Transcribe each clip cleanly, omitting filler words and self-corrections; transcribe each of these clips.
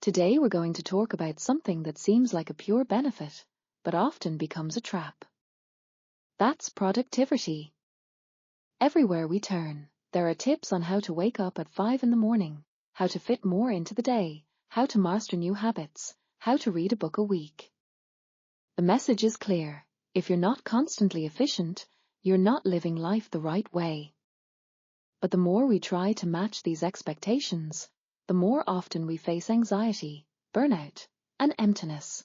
Today we're going to talk about something that seems like a pure benefit, but often becomes a trap. That's productivity. Everywhere we turn, there are tips on how to wake up at 5 in the morning, how to fit more into the day, how to master new habits, how to read a book a week. The message is clear. If you're not constantly efficient, you're not living life the right way. But the more we try to match these expectations, the more often we face anxiety, burnout, and emptiness.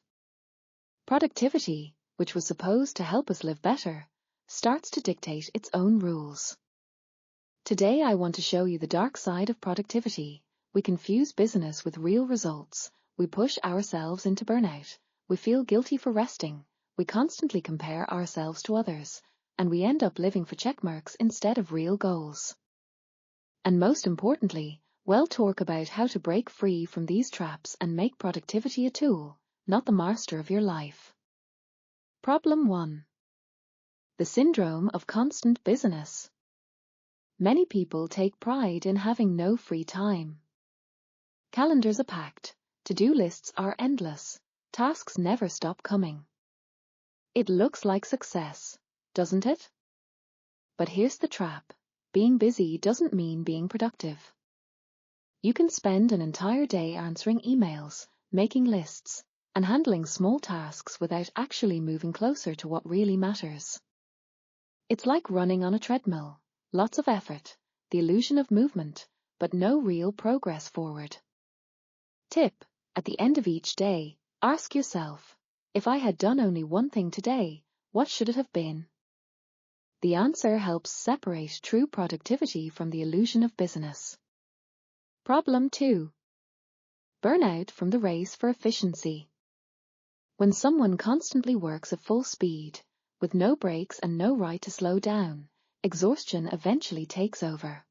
Productivity, which was supposed to help us live better, starts to dictate its own rules. Today I want to show you the dark side of productivity. We confuse business with real results. We push ourselves into burnout. We feel guilty for resting. We constantly compare ourselves to others, and we end up living for checkmarks instead of real goals. And most importantly, we'll talk about how to break free from these traps and make productivity a tool, not the master of your life. Problem 1. The syndrome of constant busyness. Many people take pride in having no free time. Calendars are packed, to-do lists are endless, tasks never stop coming. It looks like success, doesn't it? But here's the trap. Being busy doesn't mean being productive. You can spend an entire day answering emails, making lists, and handling small tasks without actually moving closer to what really matters. It's like running on a treadmill. Lots of effort, the illusion of movement, but no real progress forward. Tip: at the end of each day, ask yourself, if I had done only one thing today, what should it have been? The answer helps separate true productivity from the illusion of busyness. Problem 2. Burnout from the race for efficiency. When someone constantly works at full speed, with no breaks and no right to slow down, exhaustion eventually takes over.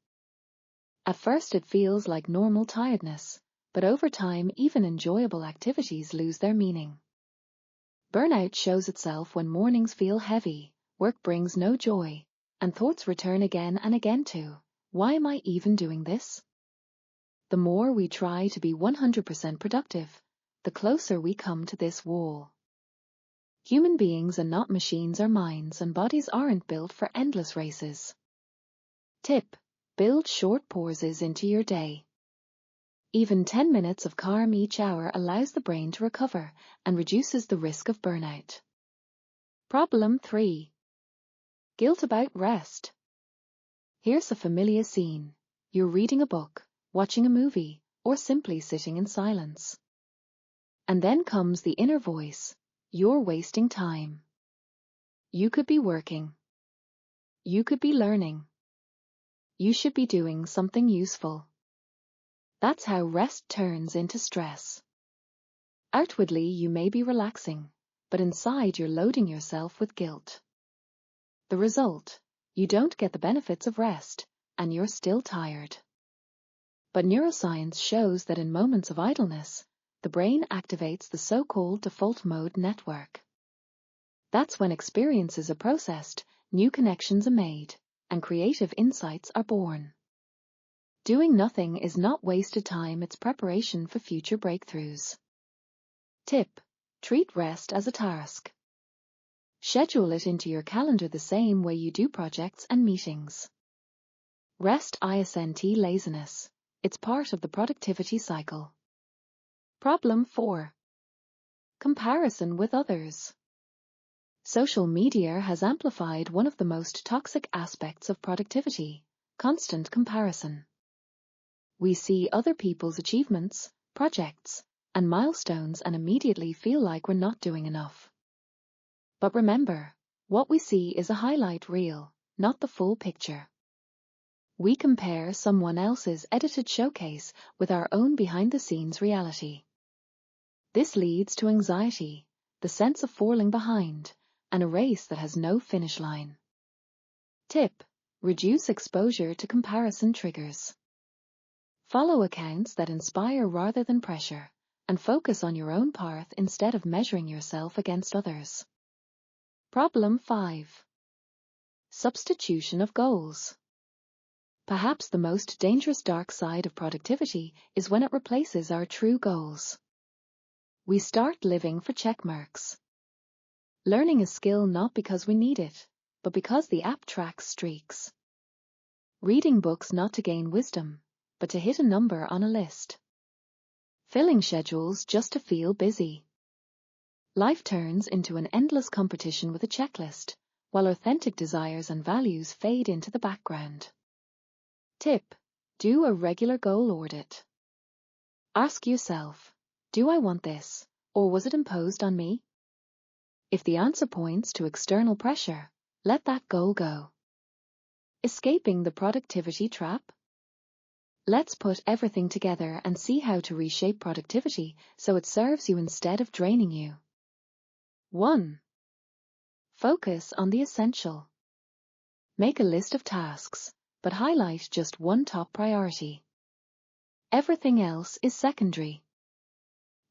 At first it feels like normal tiredness, but over time even enjoyable activities lose their meaning. Burnout shows itself when mornings feel heavy, work brings no joy, and thoughts return again and again to, why am I even doing this? The more we try to be 100% productive, the closer we come to this wall. Human beings are not machines or minds, and bodies aren't built for endless races. Tip: build short pauses into your day. Even 10 minutes of calm each hour allows the brain to recover and reduces the risk of burnout. Problem 3. Guilt about rest. Here's a familiar scene. You're reading a book, watching a movie, or simply sitting in silence. And then comes the inner voice. You're wasting time. You could be working. You could be learning. You should be doing something useful. That's how rest turns into stress. Outwardly you may be relaxing, but inside you're loading yourself with guilt. The result: you don't get the benefits of rest, and you're still tired. But neuroscience shows that in moments of idleness, the brain activates the so-called default mode network. That's when experiences are processed, new connections are made, and creative insights are born. Doing nothing is not wasted time, it's preparation for future breakthroughs. Tip: treat rest as a task. Schedule it into your calendar the same way you do projects and meetings. Rest isn't laziness. It's part of the productivity cycle. Problem 4. Comparison with others. Social media has amplified one of the most toxic aspects of productivity: constant comparison. We see other people's achievements, projects, and milestones and immediately feel like we're not doing enough. But remember, what we see is a highlight reel, not the full picture. We compare someone else's edited showcase with our own behind-the-scenes reality. This leads to anxiety, the sense of falling behind, and a race that has no finish line. Tip: reduce exposure to comparison triggers. Follow accounts that inspire rather than pressure, and focus on your own path instead of measuring yourself against others. Problem 5. Substitution of goals. Perhaps the most dangerous dark side of productivity is when it replaces our true goals. We start living for check marks. Learning a skill not because we need it, but because the app tracks streaks. Reading books not to gain wisdom, but to hit a number on a list. Filling schedules just to feel busy. Life turns into an endless competition with a checklist, while authentic desires and values fade into the background. Tip: do a regular goal audit. Ask yourself, do I want this, or was it imposed on me? If the answer points to external pressure, let that goal go. Escaping the productivity trap? Let's put everything together and see how to reshape productivity so it serves you instead of draining you. 1. Focus on the essential. Make a list of tasks, but highlight just one top priority. Everything else is secondary.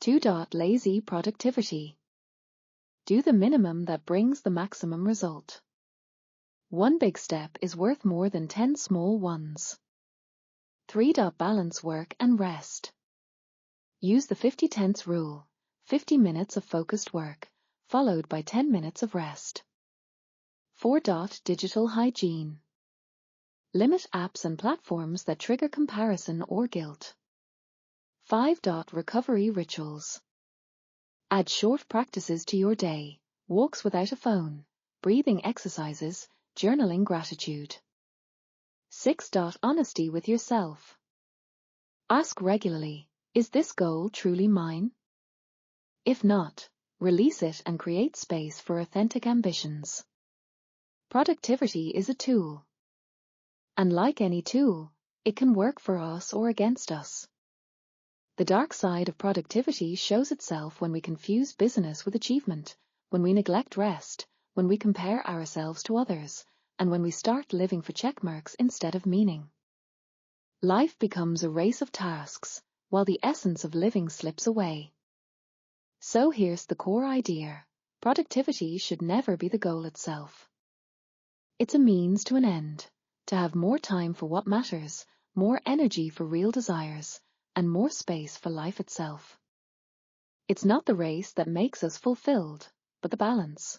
2. Lazy productivity. Do the minimum that brings the maximum result. One big step is worth more than 10 small ones. 3. Balance work and rest. Use the 50-10 rule, 50 minutes of focused work, followed by 10 minutes of rest. 4. Digital hygiene. Limit apps and platforms that trigger comparison or guilt. 5. Recovery rituals. Add short practices to your day, walks without a phone, breathing exercises, journaling gratitude. 6. Honesty with yourself. Ask regularly, is this goal truly mine? If not, release it and create space for authentic ambitions. Productivity is a tool. And like any tool, it can work for us or against us. The dark side of productivity shows itself when we confuse business with achievement, when we neglect rest, when we compare ourselves to others, and when we start living for check marks instead of meaning. Life becomes a race of tasks, while the essence of living slips away. So here's the core idea: productivity should never be the goal itself. It's a means to an end, to have more time for what matters, more energy for real desires, and more space for life itself. It's not the race that makes us fulfilled, but the balance.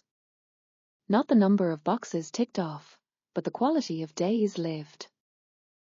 Not the number of boxes ticked off, but the quality of days lived.